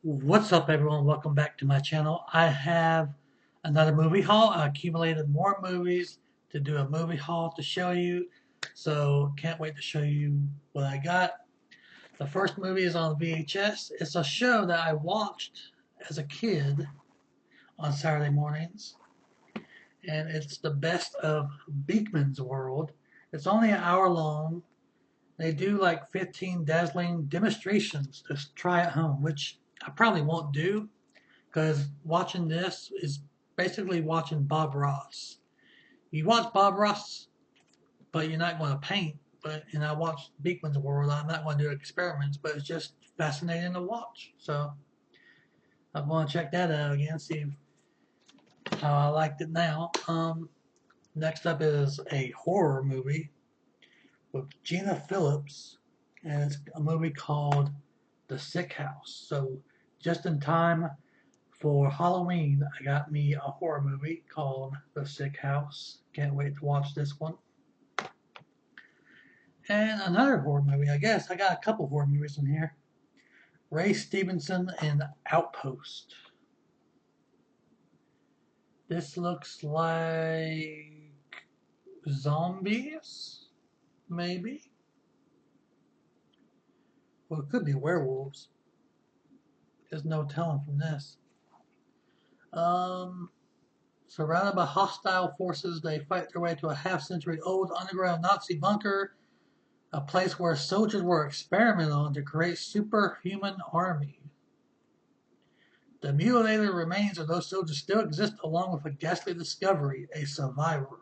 What's up, everyone? Welcome back to my channel. I have another movie haul. I accumulated more movies to do a movie haul to show you, so can't wait to show you what I got. The first movie is on VHS. It's a show that I watched as a kid on Saturday mornings, and it's the best of Beakman's World. It's only an hour long. They do like 15 dazzling demonstrations to try at home, which I probably won't do because watching this is basically watching Bob Ross. You watch Bob Ross, but you're not going to paint. But and I watch Beekman's World. I'm not going to do experiments, but it's just fascinating to watch. So I'm going to check that out again, see how I liked it now. Next up is a horror movie with Gina Phillips, and it's a movie called The Sick House. So just in time for Halloween, I got me a horror movie called The Sick House. Can't wait to watch this one. And another horror movie, I guess. I got a couple horror movies in here. Ray Stevenson and Outpost. This looks like zombies, maybe? Well, it could be werewolves. There's no telling from this. Um, Surrounded by hostile forces, they fight their way to a half-century-old underground Nazi bunker, a place where soldiers were experimented on to create superhuman army. The mutilated remains of those soldiers still exist along with a ghastly discovery, a survivor.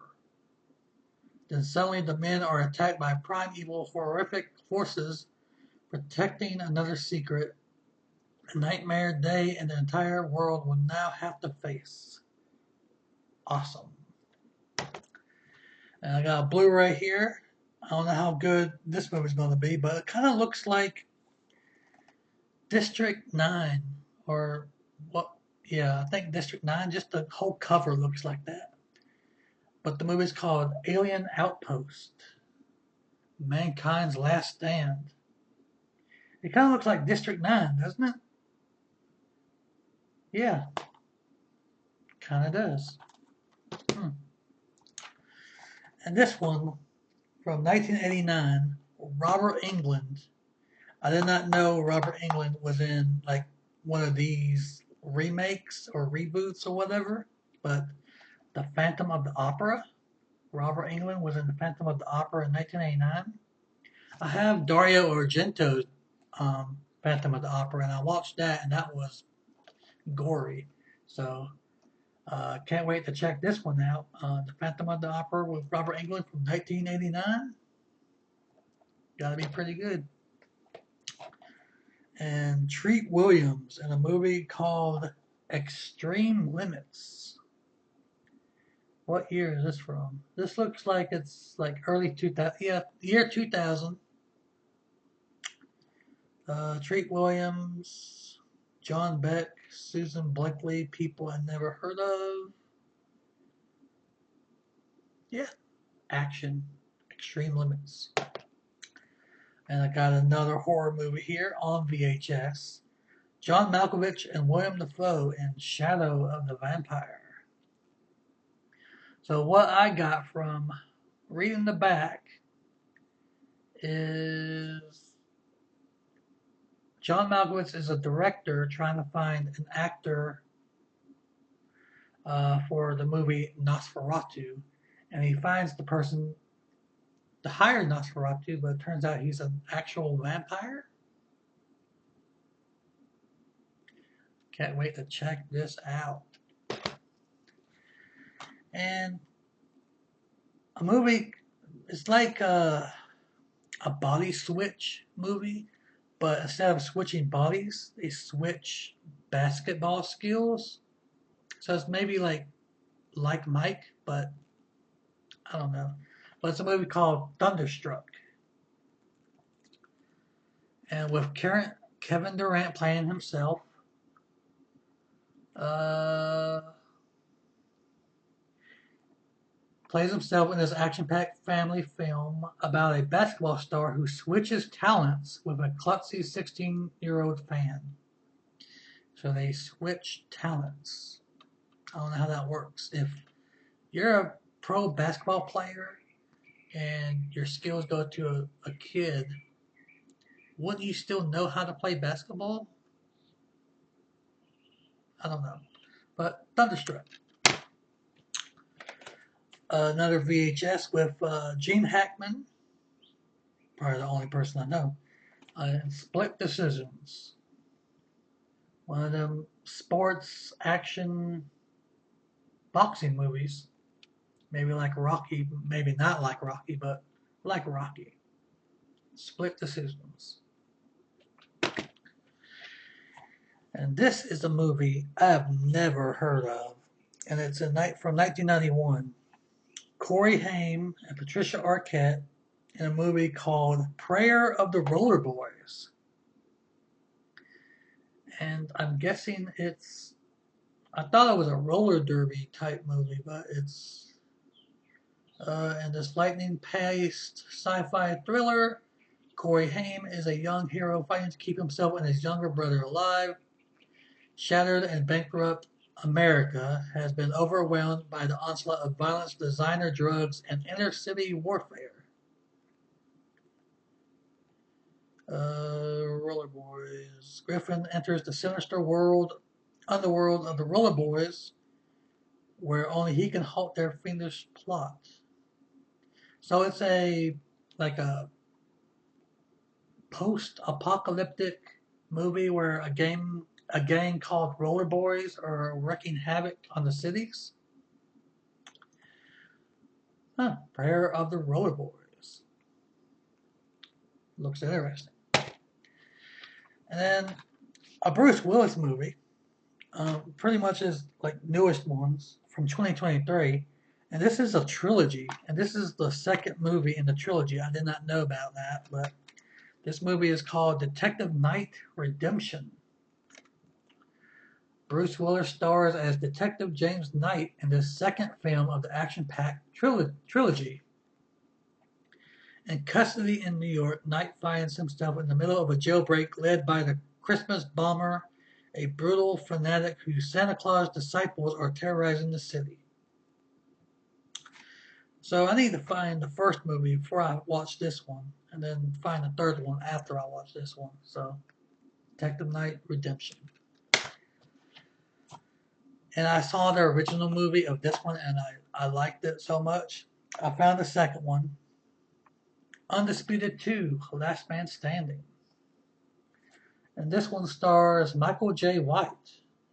Then suddenly the men are attacked by primeval horrific forces protecting another secret, a nightmare they and the entire world will now have to face. Awesome. And I got a Blu-ray here. I don't know how good this movie's going to be, but it kind of looks like District 9 or what? Yeah, I think District 9. Just the whole cover looks like that. But the movie's called Alien Outpost, Mankind's Last Stand. It kind of looks like District 9, doesn't it? Yeah, kind of does. Hmm. And this one from 1989, Robert Englund. I did not know Robert Englund was in like one of these remakes or reboots or whatever, but The Phantom of the Opera. Robert Englund was in The Phantom of the Opera in 1989. I have Dario Argento's Phantom of the Opera, and I watched that, and that was gory. So can't wait to check this one out. The Phantom of the Opera with Robert Englund from 1989. Got to be pretty good. And Treat Williams in a movie called Extreme Limits. What year is this from? This looks like it's like early 2000. Yeah, year 2000. Treat Williams, John Beck, Susan Blakely, people I never heard of. Yeah, action, Extreme Limits. And I got another horror movie here on VHS. John Malkovich and William Dafoe in Shadow of the Vampire. So what I got from reading the back is John Malkovich is a director trying to find an actor for the movie Nosferatu, and he finds the person to hire Nosferatu, but it turns out he's an actual vampire. Can't wait to check this out. And a movie, it's like a body switch movie, but instead of switching bodies, they switch basketball skills. So it's maybe like Mike, but I don't know. But it's a movie called Thunderstruck, and with Kevin Durant playing himself. Uh, Plays himself in this action-packed family film about a basketball star who switches talents with a klutzy 16-year-old fan. So they switch talents. I don't know how that works. If you're a pro basketball player and your skills go to a kid, wouldn't you still know how to play basketball? I don't know. But Thunderstruck. Another VHS with Gene Hackman, probably the only person I know. Split Decisions. One of them sports action boxing movies. Maybe like Rocky, maybe not like Rocky, but like Rocky. Split Decisions. And this is a movie I've never heard of. And it's from 1991. Corey Haim and Patricia Arquette in a movie called Prayer of the Roller Boys. And I'm guessing I thought it was a roller derby type movie, but it's in this lightning-paced sci-fi thriller. Corey Haim is a young hero fighting to keep himself and his younger brother alive. Shattered and bankrupt America has been overwhelmed by the onslaught of violence, designer drugs, and inner-city warfare. Roller Boys. Griffin enters the sinister underworld of the Roller Boys, where only he can halt their fiendish plot. So it's like a post-apocalyptic movie where a gang called Roller Boys are wreaking havoc on the cities. Prayer of the Roller Boys. Looks interesting. And then a Bruce Willis movie, pretty much his newest ones from 2023. And this is a trilogy, and this is the second movie in the trilogy. I did not know about that, but this movie is called Detective Knight Redemption. Bruce Willis stars as Detective James Knight in the second film of the action-packed trilogy. In custody in New York, Knight finds himself in the middle of a jailbreak led by the Christmas bomber, a brutal fanatic whose Santa Claus disciples are terrorizing the city. So I need to find the first movie before I watch this one, and then find the third one after I watch this one. So, Detective Knight Redemption. And I saw the original movie of this one, and I liked it so much. I found the second one, Undisputed 2, Last Man Standing. And this one stars Michael J. White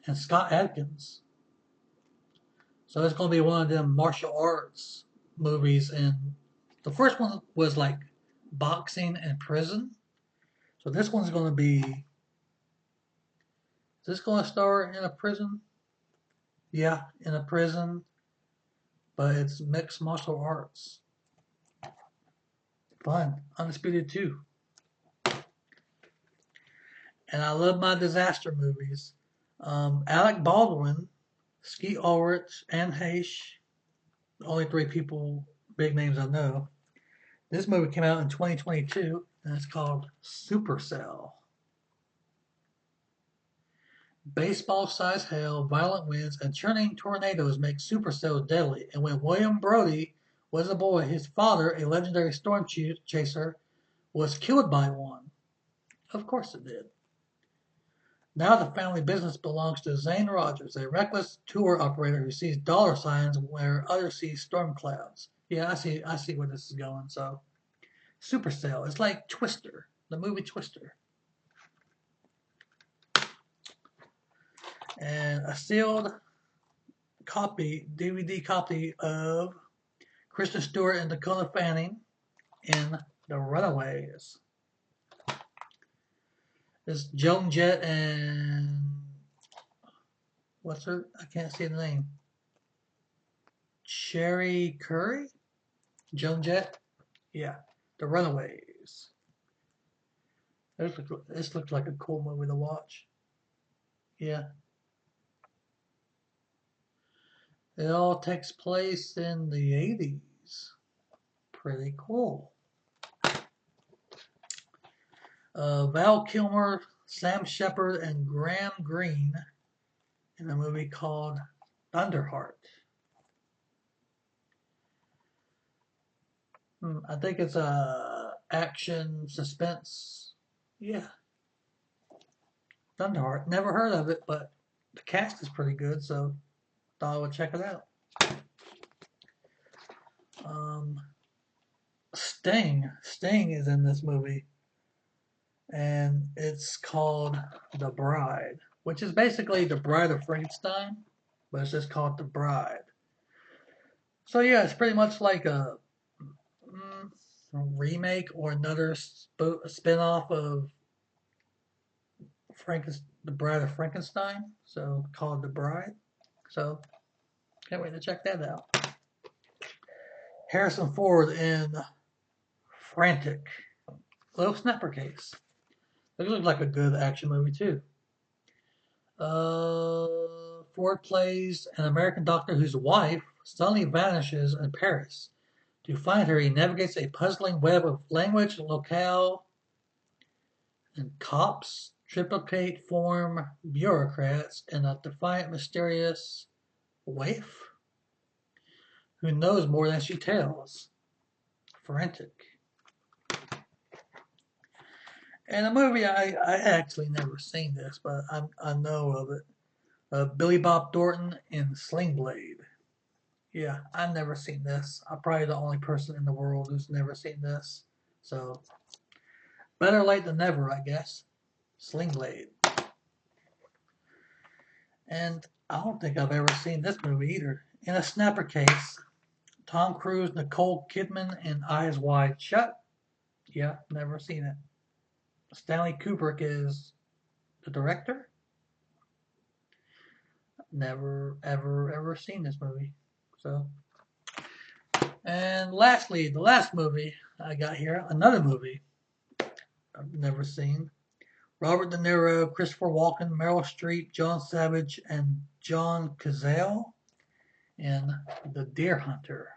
and Scott Adkins. So it's going to be one of them martial arts movies. And the first one was like boxing in prison. So this one's going to be... Is this going to star in a prison? Yeah, in a prison. But it's mixed martial arts. Fun. Undisputed 2. And I love my disaster movies. Alec Baldwin, Skeet Ulrich, Anne Heche. The only three big names I know. This movie came out in 2022, and it's called Supercell. Baseball-sized hail, violent winds, and churning tornadoes make supercells deadly. And when William Brody was a boy, his father, a legendary storm chaser, was killed by one. Of course it did. Now the family business belongs to Zane Rogers, a reckless tour operator who sees dollar signs where others see storm clouds. Yeah, I see where this is going. So, Supercell. It's like Twister, the movie Twister. And a sealed DVD copy of Kristen Stewart and Dakota Fanning in The Runaways. It's Joan Jett and what's her? I can't see the name. Sherry Curry? Joan Jett? Yeah. The Runaways. This looks like a cool movie to watch. Yeah. It all takes place in the 80s. Pretty cool. Val Kilmer Sam Shepard and Graham Greene in a movie called Thunderheart. I think it's a action suspense. Yeah, Thunderheart. Never heard of it, but the cast is pretty good, so thought I would check it out. Um, Sting is in this movie, and it's called The Bride, which is basically The Bride of Frankenstein, but it's just called The Bride. So yeah, it's pretty much like a remake or another spin-off of The Bride of Frankenstein, so called The Bride. So can't wait to check that out. Harrison Ford in Frantic. Little Snapper Case. It looks like a good action movie too. Ford plays an American doctor whose wife suddenly vanishes in Paris. To find her, he navigates a puzzling web of language, locale, and cops, triplicate form bureaucrats, and a defiant, mysterious waif who knows more than she tells. Frantic. And a movie I actually never seen this, but I know of it. Billy Bob Thornton in Sling Blade. Yeah, I've never seen this. I'm probably the only person in the world who's never seen this. So, better late than never, I guess. Sling Blade. And I don't think I've ever seen this movie either. In a Snapper Case, Tom Cruise, Nicole Kidman, and Eyes Wide Shut. Yeah, never seen it. Stanley Kubrick is the director. Never, ever seen this movie. So, and lastly, the last movie I got here, another movie I've never seen. Robert De Niro, Christopher Walken, Meryl Streep, John Savage, and John Cazale in The Deer Hunter.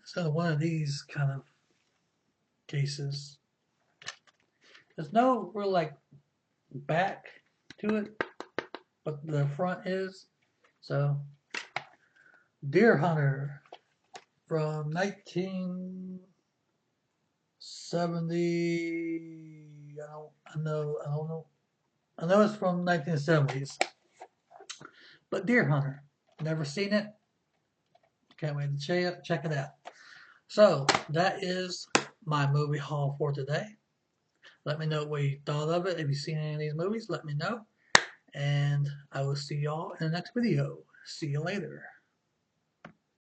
So one of these kind of cases. There's no real like back to it, but the front is. So Deer Hunter from 1970. I don't know. I know it's from 1970s. But Deer Hunter, never seen it. Can't wait to check it out. So that is my movie haul for today. Let me know what you thought of it. If you've seen any of these movies, let me know. And I will see y'all in the next video. See you later.